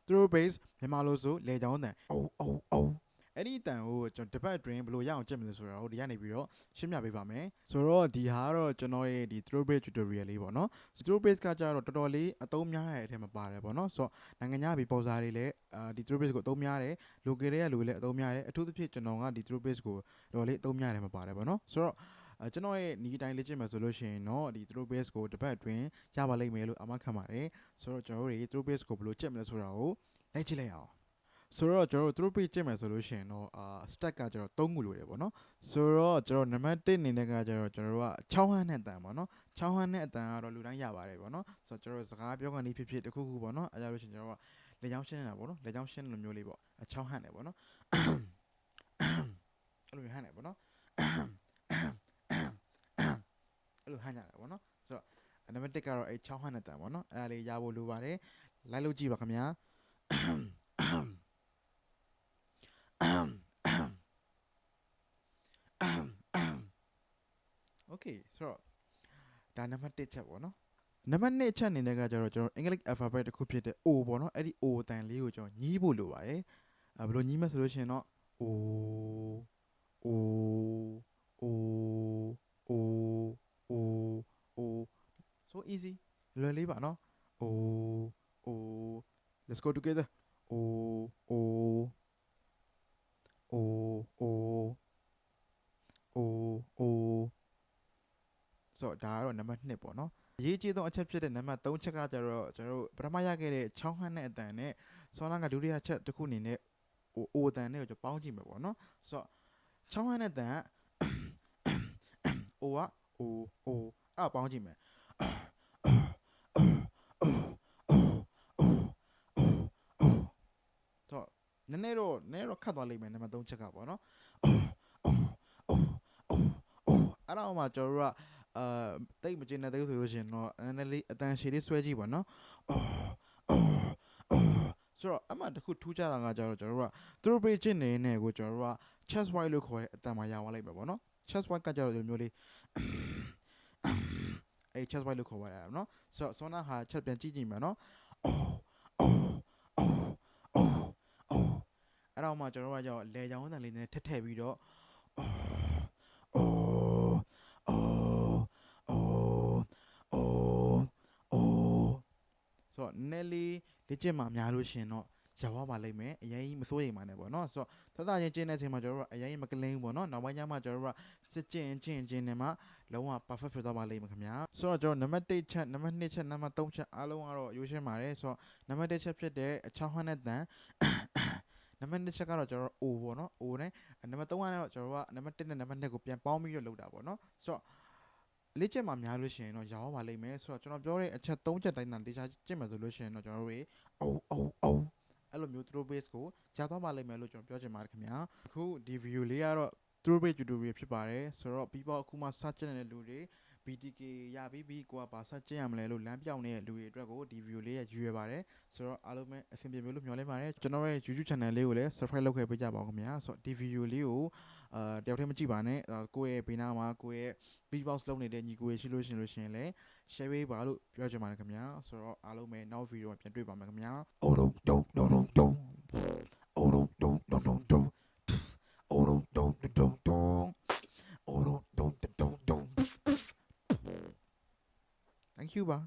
through base မြန်မာလို့ဆိုလေချောင်းတန်အိုးအိုးအိုးအဲ့ဒီတန်ကိုကျွန်တော်တစ်ပတ်အတွင်းဘယ်လိုရအောင်ကြည့်မလဲဆိုတော့ဒီကနေပြီးတော့ရှင်းပြပေးပါမယ်ဆိုတော့ဒီဟာကတော့ကျွန်တော်ရဲ့ဒီ through base tutorial လေးပေါ့နော် through base ကကြတော့တော်တော်လေးအသုံးများတဲ့အထက်မှာပါတယ်ပေါ့နော်ဆိုတော့နိုင်ငံခြားပြည်ပေါ်စားတွေလည်းဒီ through base ကိုအသုံးများတယ် local တွေကလူတွေလည်းအသုံးများတယ်အထူးသဖြင့်ကျွန်တော်ကဒီ through base ကိုတော်တော်လေးအသုံးများတယ်မှာပါတယ်ပေါ့နော်ဆိုတော့ကျွန်တော်ရဲ့ညီအတိုင်းလေ့ကျင့်မယ်ဆိုလို့ရှိရင်တော့ဒီ through base ကိုတစ်ပတ်အတွင်းရပါလိမ့်မယ်လို့အမှတ်ခံပါတယ်ဆိုတော့ကျွန်တော်တို့ through base ကိုဘယ်လိုကြည့်မလဲဆိုတာကိုလိုက်ကြည့်လိုက်အောင်ဆိုတော့ကျွန်တော်တို့ through base ကြည့်မယ်ဆိုလို့ရှိရင်တော့stack ကကျွန်တော်3ခုလိုတယ်ပေါ့နော်ဆိုတော့ကျွန်တော်နံပါတ်1အနေနဲ့ကကျွန်တော်တို့က6ဟန်းနဲ့အတန်ပေါ့နော်6ဟန်းနဲ့အတန်ကတော့လူတိုင်းရပါတယ်ပေါ့နော်ဆိုတော့ကျွန်တော်တို့စကားပြောကနေဖြစ်တခုခုပေါ့နော်အဲကြလို့ရှိရင်ကျွန်တော်ကလေချောင်းရှင်းနေတာပေါ့နော်လေချောင်းရှင်းလိုမျိုးလေးပေါ့6ဟန်းနဲ့ပေါ့နော်အဲ့လိုမျိုးဟန်းနေပေါ့နော်အဲ့လိုဟန်းကြတယ်ပေါ့နော်ဆိုတော့နံပါတ်1ကတော့အဲ6ဟန်းနဲ့အတန်ပေါ့နော်အဲ့ဒါလေးရဖို့လိုပါတယ်လိုက်လို့ကြည့်ပါခင်ဗျာโอเคဆိုတော့ဒါနံပါတ်1ချက်ပေါ့နော်နံပါတ်2ချက်အနေနဲ့ကကျတော့ကျွန်တော် English alphabet တစ်ခုဖြစ်တဲ့ O ပေါ့နော်အဲ့ဒီ O တန်လေးကိုကျွန်တော်ညီးဖို့လိုပါတယ်ဘယ်လိုညီးမလဲဆိုလို့ရှိရင်တော့ O O O O O O so easy လွယ်လေးပါနော် O O let's go together O O O O O Oဆိုတော့ဒါကတော့နံပါတ်2ပေါ့နော်အရေးကြီးဆုံးအချက်ဖြစ်တဲ့နံပါတ်3ချက်ကကျတော့ကျွန်တော်တို့ပထမရခဲ့တဲ့6ဟန်းနဲ့အတန်နဲ့ဆောင်းလာကဒုတိယချက်တစ်ခုအနေနဲ့အိုတန်နဲ့ကိုကျွန်တော်ပေါင်းကြည့်မယ်ပေါ့နော်ဆိုတော့6ဟန်းနဲ့အတန်အိုကအိုအဲ့ပေါင်းကြည့်မယ်ဆိုတော့နည်းနည်းတော့ခတ်သွားလိမ့်မယ်နံပါတ်3ချက်ကပေါ့နော်အဲ့တော့မှကျွန်တော်တို့ကတိတ်မကျင်းတဲ့သေးဆိုလို့ရှိရင်တော့နည်းနည်းလေးအတန်ရှည်လေးဆွဲကြည့်ပါနော်ဆိုတော့အမှတစ်ခုထူးခြားတာကကျတော့ကျွန်တော်တို့က through bridge ကျင့်နေနေကိုကျွန်တော်တို့က chest wide လို့ခေါ်တဲ့အတန်မှာရသွားလိုက်ပဲပေါ့နော် chest wide ကကျတော့ဒီလိုမျိုးလေးအဲ့ chest wide လို့ခေါ်ပါရအောင်နော်ဆိုတော့ဆောနာဟာချက်ပြန်ကြည့်ကြည့်မယ်နော်အဲ့တော့မှကျွန်တော်တို့ကကြောက်လေချောင်းတန်လေးနဲ့ထက်ပြီးတော့ဆိုတော့နဲလေးလေ့ကျင့်မှများလို့ရှင်တော့ရောက်ပါလိမ့်မယ်အရင်ကြီးမစိုးရိမ်ပါနဲ့ပေါ့နော်ဆိုတော့သတ်ချင်းကျင်းတဲ့အချိန်မှာကျွန်တော်တို့ကအရင်ကြီးမကလင်းဘူးပေါ့နော်နောက်ပိုင်းကျမှကျွန်တော်တို့ကစစ်ကျင်းနေမှာလုံးဝ perfect ဖြစ်သွားပါလိမ့်မယ်ခင်ဗျာဆိုတော့ကျွန်တော်နံပါတ်1ချက်နံပါတ်2ချက်နံပါတ်3ချက်အားလုံးကတော့ရိုးရှင်းပါတယ်ဆိုတော့နံပါတ်1ချက်ဖြစ်တဲ့6ဟန်းနဲ့တန်နံပါတ်2ချက်ကတော့ကျွန်တော်တို့ O ပေါ့နော် O နဲ့နံပါတ်3ကတော့ကျွန်တော်တို့ကနံပါတ်1နဲ့နံပါတ်2ကိုပြန်ပေါင်းပြီးတော့လုပ်တာပေါ့နော်ဆိုတော့လေ့ကျင့်မှာများလို့ရှိရင်တော့ရောပါလိမ့်မယ်ဆိုတော့ကျွန်တော်ပြောတဲ့အချက်3ချက်တိုင်းတာတေချာကျင့်မယ်ဆိုလို့ရှိရင်တော့ကျွန်တော်တို့တွေအိုးအဲ့လိုမျိုး through base ကိုကြားသွားပါလိမ့်မယ်လို့ကျွန်တော်ပြောချင်ပါတယ်ခင်ဗျာအခုဒီ video လေးကတော့ through base tutorial ဖြစ်ပါတယ်ဆိုတော့ပြီးတော့အခုမှစကျင့်နေတဲ့လူတွေ BTK ရပြီးကိုကဘာစကျင့်ရမလဲလို့လမ်းပြောင်းနေတဲ့လူတွေအတွက်ကိုဒီ video လေးရရွေးပါတယ်ဆိုတော့အားလုံးပဲအဆင်ပြေပြီလို့မျှော်လင့်ပါတယ်ကျွန်တော်ရဲ့ YouTube channel လေးကိုလည်း subscribe လုပ်ခဲ့ပေးကြပါဦးခင်ဗျာဆိုတော့ဒီ video လေးကိုတယောက်တည်းမကြည့်ပါနဲ့ကိုယ့်ရဲ့ဘေးနားမှာကိုယ့်ရဲ့ beatbox လုပ်နေတဲ့ညီကိုတွေရှိလို့ရှင်လည်း share ပေးပါလို့ပြောချင်ပါတယ်ခင်ဗျာဆိုတော့အားလုံးပဲနောက် video မှာပြန်တွေ့ပါမယ်ခင်ဗျာ Oh don't Oh don't Oh don't Oh don't Thank you ba